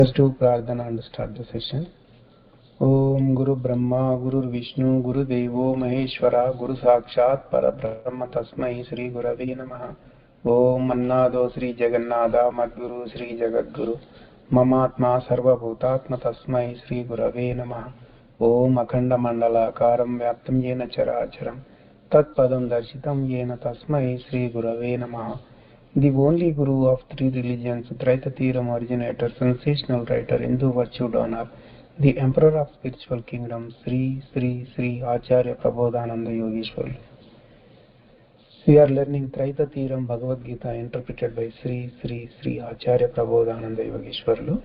Let's do Prarthana and start the session. Om Guru Brahma Guru Vishnu Guru Devo Maheshwara Guru Sakshat Parabrahma Tasmai Sri Gurave Namaha. Om Annado Sri Jagannatha Madguru Sri Jagadguru Mamatma Sarva Bhutatma Tasmai Sri Gurave Namaha. Om Akhanda Mandala Karam Vyaptam Yena Characharam Tat Padam Darshitam Yena Tasmai Sri Gurave Namaha. The only Guru of three religions, Traitatiram originator, sensational writer, Hindu virtue donor, the Emperor of spiritual kingdom, Sri Sri Sri Acharya Prabodhananda Yogeshwar. We are learning Traitatiram Bhagavad Gita interpreted by Sri Sri Sri Acharya Prabodhananda Yogeshwarlu.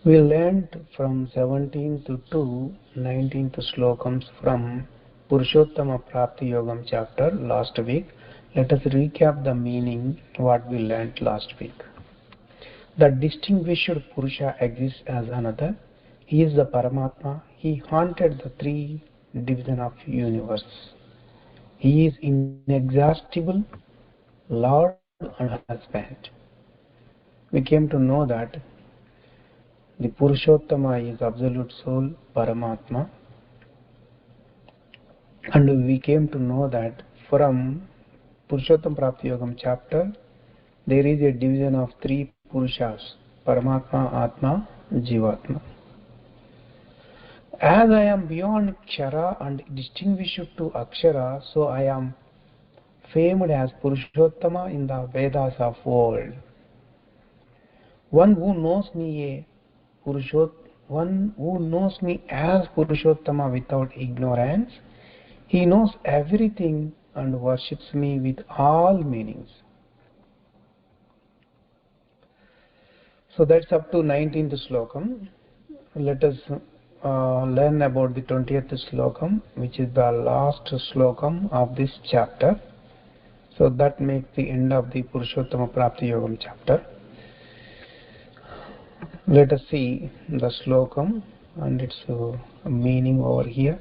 We learned from 17th to 19th slokams from Purushottama prapti yogam chapter last week. Let us recap the meaning what we learned last week. The distinguished Purusha exists as another. He is the Paramatma. He haunted the three divisions of universe. He is inexhaustible, Lord and husband. We came to know that the Purushottama is absolute soul, Paramatma. And we came to know that from Purushottama Prapti Yogam chapter, there is a division of three Purushas, Paramatma, Atma, Jivatma. As I am beyond Kshara and distinguished to Akshara, so I am famed as Purushottama in the Vedas of world. One who knows me as Purushottama without ignorance, he knows everything and worships me with all meanings. So that's up to 19th slokam. Let us learn about the 20th slokam, which is the last slokam of this chapter. So that makes the end of the Purushottama Prapti Yogam chapter. Let us see the slokam and its meaning over here.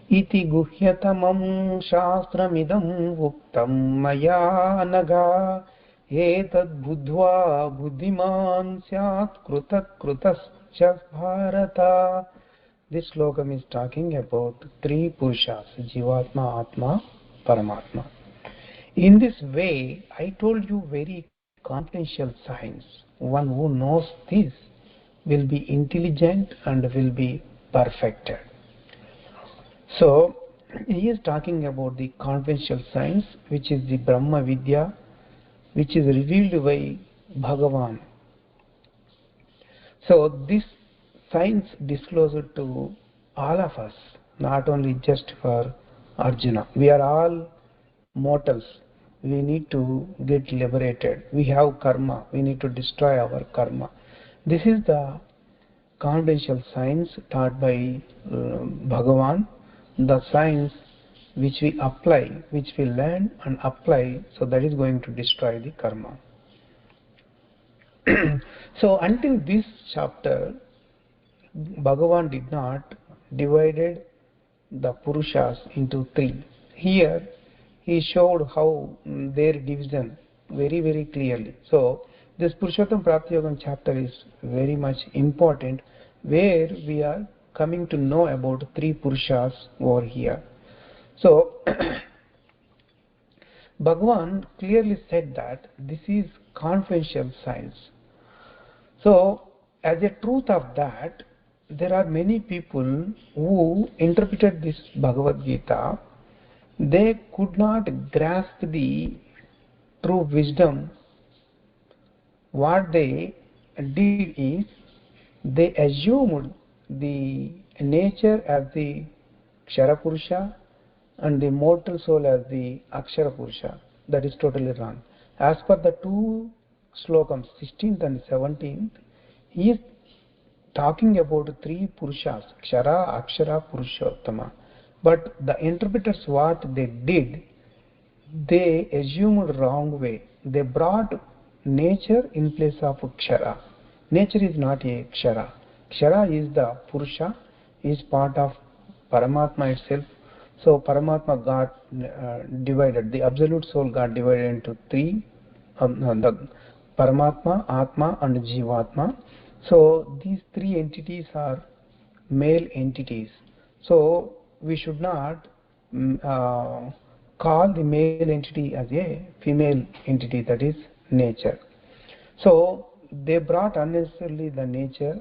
Iti guhyatamam shastramidam uktam maya naga etad buddhva buddhiman syat krutascha bharata. This slokam is talking about three Purushas, Jivatma, Atma, Paramatma. In this way, I told you very confidential signs. One who knows this will be intelligent and will be perfected. So, he is talking about the confidential science, which is the Brahma Vidya, which is revealed by Bhagavan. So, this science disclosed to all of us, not only just for Arjuna. We are all mortals. We need to get liberated. We have karma. We need to destroy our karma. This is the confidential science taught by Bhagavan, the science which we apply, which we learn and apply, so that is going to destroy the karma. So until this chapter, Bhagavan did not divided the Purushas into three. Here he showed how their division very clearly. So this Purushottam Prapti Yogam chapter is very much important, where we are coming to know about three Purushas over here. So Bhagavan clearly said that this is confidential science. So as a truth of that, there are many people who interpreted this Bhagavad Gita. They could not grasp the true wisdom. What they did is they assumed the nature as the Kshara Purusha and the mortal soul as the Akshara Purusha. That is totally wrong. As per the two slokams, 16th and 17th, he is talking about three Purushas, Kshara, Akshara, Purushottama. But the interpreters, what they did, they assumed wrong way. They brought nature in place of Kshara. Nature is not a Kshara. Kshara is the Purusha, is part of Paramatma itself. So Paramatma got divided, the absolute soul got divided into three, the Paramatma, Atma and Jivatma. So these three entities are male entities. So we should not call the male entity as a female entity, that is nature. So they brought unnecessarily the nature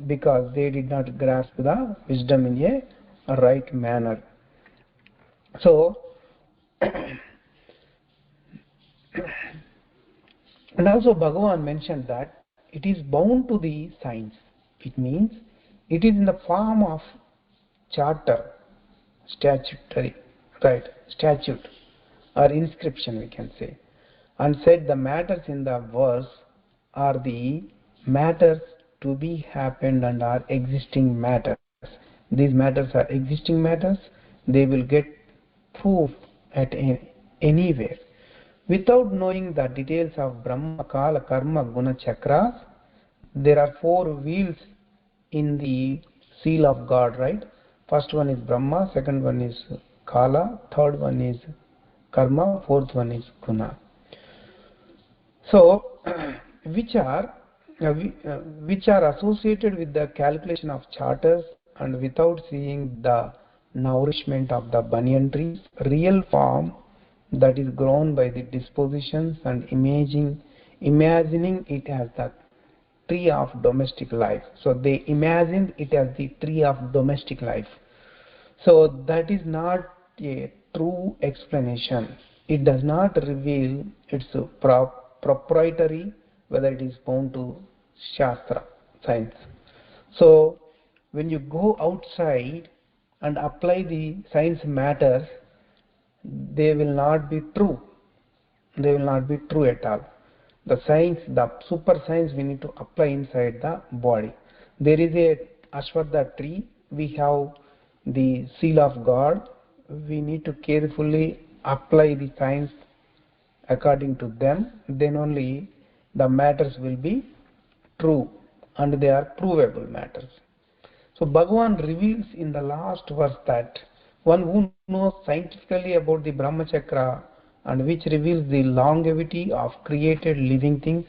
because they did not grasp the wisdom in a right manner. So and also Bhagavan mentioned that it is bound to the science. It means it is in the form of charter, statutory, right, statute or inscription we can say, and said the matters in the verse are the matters to be happened and are existing matters. These matters are existing matters. They will get proof at anywhere. Without knowing the details of Brahma, Kala, Karma, Guna, Chakras, there are four wheels in the seal of God, right? First one is Brahma, second one is Kala, third one is Karma, fourth one is Guna. So, which are associated with the calculation of charters, and without seeing the nourishment of the banyan trees, real form that is grown by the dispositions and imagining it as the tree of domestic life. So they imagined it as the tree of domestic life. So that is not a true explanation. It does not reveal its proprietary, whether it is bound to Shastra, science. So when you go outside and apply the science matters, they will not be true. They will not be true at all. The science, the super science we need to apply inside the body. There is a Ashwatha tree, we have the seal of God. We need to carefully apply the science according to them, then only the matters will be true and they are provable matters. So Bhagavan reveals in the last verse that one who knows scientifically about the Brahma Chakra and which reveals the longevity of created living things,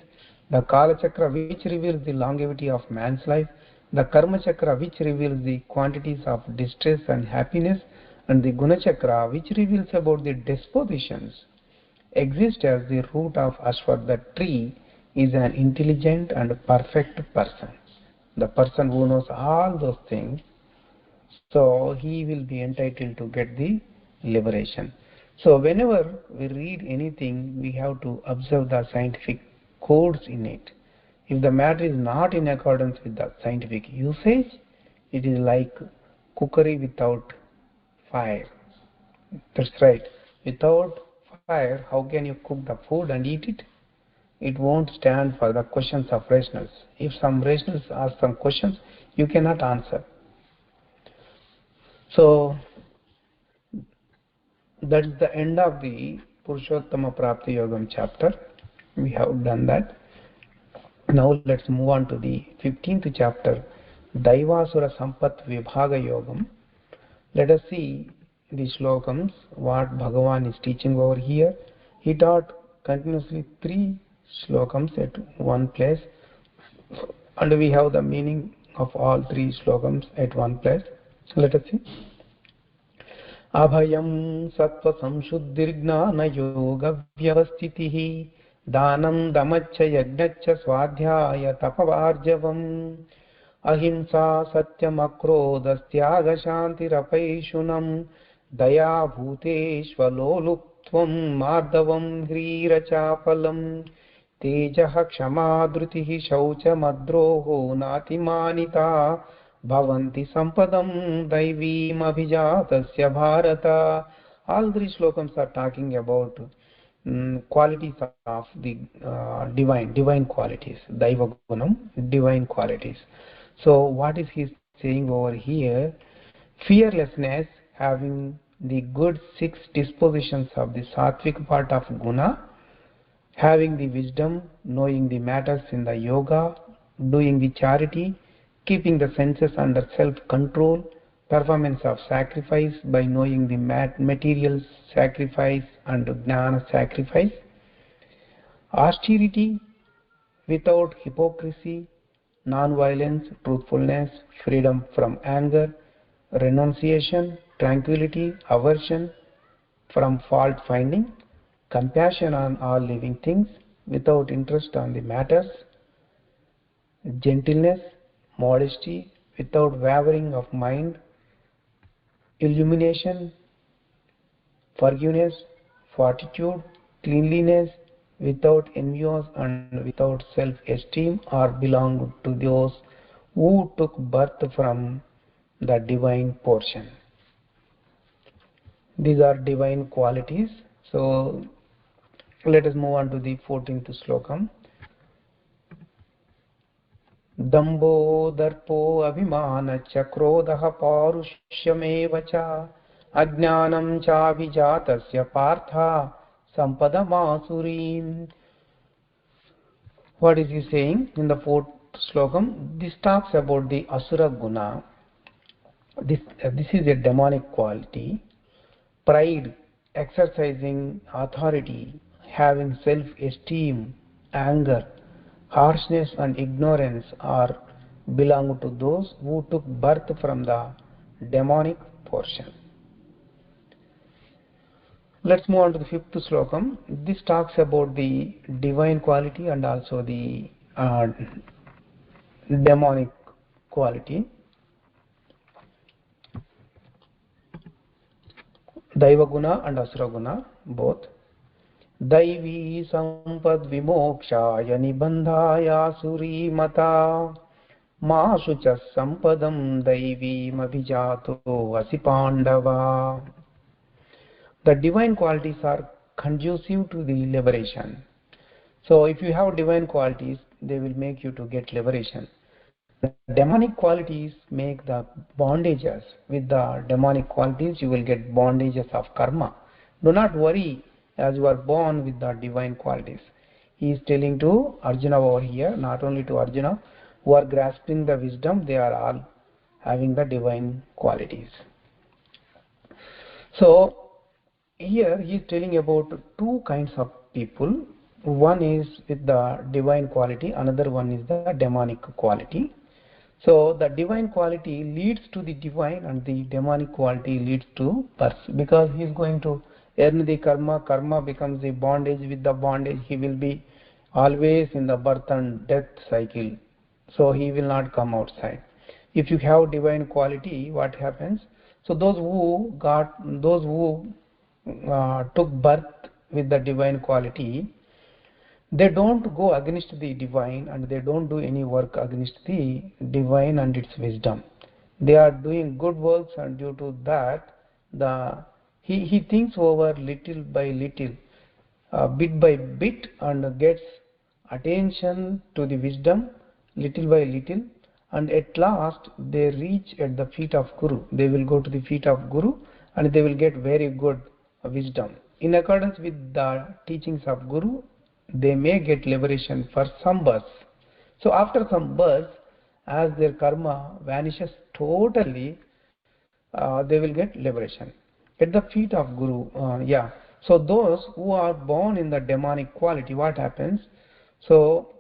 the Kala Chakra which reveals the longevity of man's life, the Karma Chakra which reveals the quantities of distress and happiness, and the Guna Chakra which reveals about the dispositions, exist as the root of Ashwatha tree, is an intelligent and perfect person. The person who knows all those things, so he will be entitled to get the liberation. So whenever we read anything, we have to observe the scientific codes in it. If the matter is not in accordance with the scientific usage, it is like cookery without fire. That's right. Without fire, how can you cook the food and eat it? It won't stand for the questions of rationals. If some rationals ask some questions, you cannot answer. So that is the end of the Purushottama Prapti Yogam chapter. We have done that. Now let's move on to the 15th chapter, Daivasura Sampat Vibhaga Yogam. Let us see the slokams, what Bhagavan is teaching over here. He taught continuously 3 slokams at one place, and we have the meaning of all 3 slokams at one place. Let us see. अभयं सत्त्वसंशुद्धिर्ज्ञानयोगव्यवस्थितिः दानं दमच्च यज्ञच्च स्वाध्याय तपवार्जवम् अहिंसा सत्यमक्रोधस्त्यागशान्तिरपैशुनम् दया भूतेष्वलोलुप्त्वं मार्दवं ह्रीरचापलम् तेजः क्षमा धृतिः शौचमद्रोहो नातिमानिता Bhavanti Sampadam Daivim Abhijatasya Bharata. All 3 slokams are talking about qualities of the divine qualities, Daiva Gunam, divine qualities. So what is he saying over here? Fearlessness, having the good 6 dispositions of the sattvic part of guna, having the wisdom, knowing the matters in the yoga, doing the charity, keeping the senses under self-control, performance of sacrifice by knowing the material sacrifice and jnana sacrifice, austerity without hypocrisy, non-violence, truthfulness, freedom from anger, renunciation, tranquility, aversion from fault finding, compassion on all living things without interest on the matters, gentleness, modesty without wavering of mind, illumination, forgiveness, fortitude, cleanliness, without envious and without self-esteem are belong to those who took birth from the divine portion. These are divine qualities. So let us move on to the 14th slokam. दम्भो दर्पो अभिमानश्च क्रोधः पौरुषमेव च अज्ञानं चाभिजातस्य Partha सम्पदमासुरीम्. What is he saying in the fourth slokam? This talks about the asura guna. This is a demonic quality. Pride, exercising authority, having self-esteem, anger, harshness and ignorance are belong to those who took birth from the demonic portion. Let's move on to the fifth slokam. This talks about the divine quality and also the demonic quality. Daiva guna and asura guna both. दैवी संपद विमोक्षाय निबंधायासुरी मता माशु च संपदम दैवीमभिजातो असि पांडवा. The divine qualities are conducive to the liberation. So if you have divine qualities, they will make you to get liberation. The demonic qualities make the bondages. With the demonic qualities, you will get bondages of karma. Do not worry, as you are born with the divine qualities. He is telling to Arjuna over here, not only to Arjuna, who are grasping the wisdom, they are all having the divine qualities. So here he is telling about two kinds of people. One is with the divine quality, another one is the demonic quality. So the divine quality leads to the divine and the demonic quality leads to birth, because he is going to earn the karma. Karma becomes the bondage. With the bondage he will be always in the birth and death cycle, so he will not come outside. If you have divine quality, what happens? So those who took birth with the divine quality, they don't go against the divine and they don't do any work against the divine and its wisdom. They are doing good works, and due to that, he thinks over little by little, bit by bit, and gets attention to the wisdom little by little, and at last they reach at the feet of Guru. They will go to the feet of Guru and they will get very good wisdom. In accordance with the teachings of Guru, they may get liberation for some births. So after some births, as their karma vanishes totally, they will get liberation at the feet of Guru. So those who are born in the demonic quality, what happens? So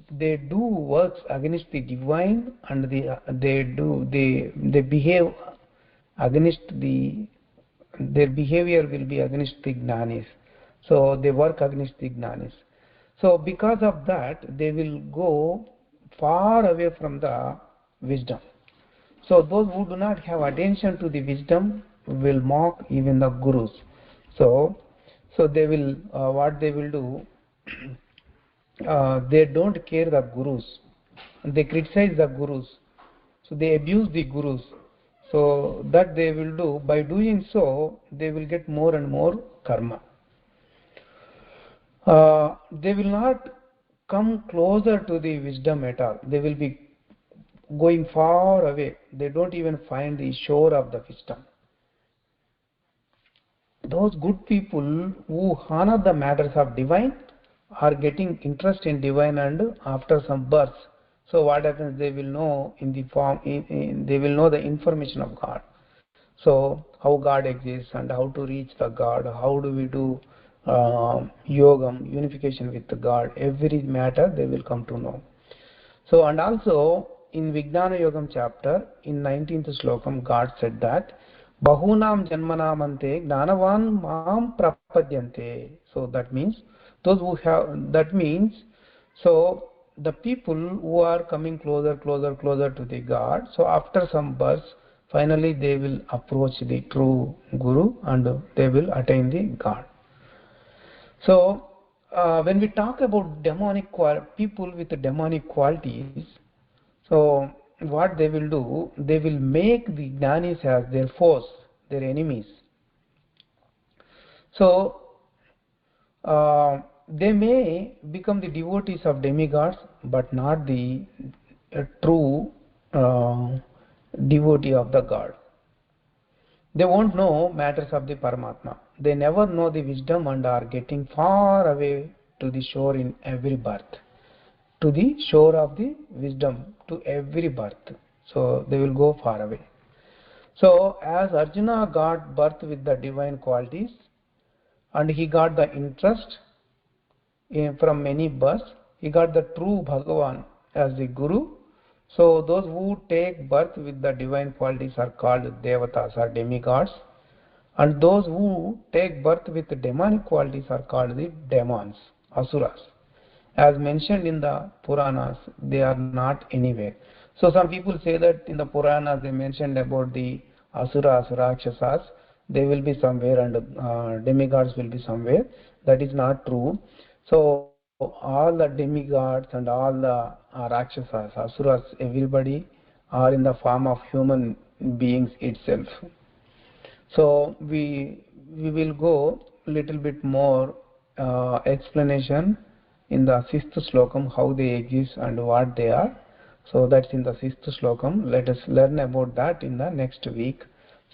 they do works against the divine, and they behave against the, their behavior will be against the jnanis. So they work against the jnanis. So because of that, they will go far away from the wisdom. So those who do not have attention to the wisdom will mock even the gurus. So they will, what they will do, they don't care the gurus. They criticize the gurus. So they abuse the gurus. So that they will do. By doing so, they will get more and more karma. They will not come closer to the wisdom at all. They will be going far away. They don't even find the shore of the wisdom. Those good people who honor the matters of divine are getting interest in divine, and after some birth, so what happens? They will know in the form, they will know the information of God. So how God exists and how to reach the God, how do we do yogam, unification with the God, every matter they will come to know. So, and also in Vijnana Yogam chapter, in 19th Slokam, God said that Bahunam Janmanamante Gnanavan Mam Prapadyante. So that means those who have, that means, so the people who are coming closer to the God, so after some births, finally they will approach the true Guru and they will attain the God. So, when we talk about people with demonic qualities, so what they will do, they will make the jnanis as their foes, their enemies. So, they may become the devotees of demigods, but not the true devotee of the God. They won't know matters of the Paramatma. They never know the wisdom and are getting far away to the shore in every birth. To the shore of the wisdom, to every birth. So they will go far away. So as Arjuna got birth with the divine qualities and he got the interest from many births, he got the true Bhagavan as the Guru. So those who take birth with the divine qualities are called Devatas or demigods. And those who take birth with demonic qualities are called the demons, asuras. As mentioned in the Puranas, they are not anywhere. So some people say that in the Puranas they mentioned about the asuras, rakshasas, they will be somewhere and demigods will be somewhere. That is not true. So all the demigods and all the rakshasas, asuras, everybody are in the form of human beings itself. So we will go little bit more explanation in the sixth slokam how they exist and what they are. So that's in the sixth slokam. Let us learn about that in the next week.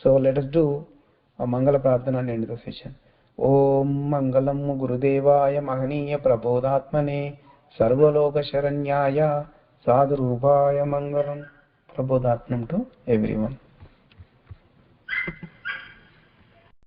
So let us do a Mangala Prarthana and end the session. Om Mangalam Gurudevaya Mahaniya Prabodhatmane Sarvaloka Sharanyaya Sadhurupaya Mangalam. Prabodhatmanam to everyone.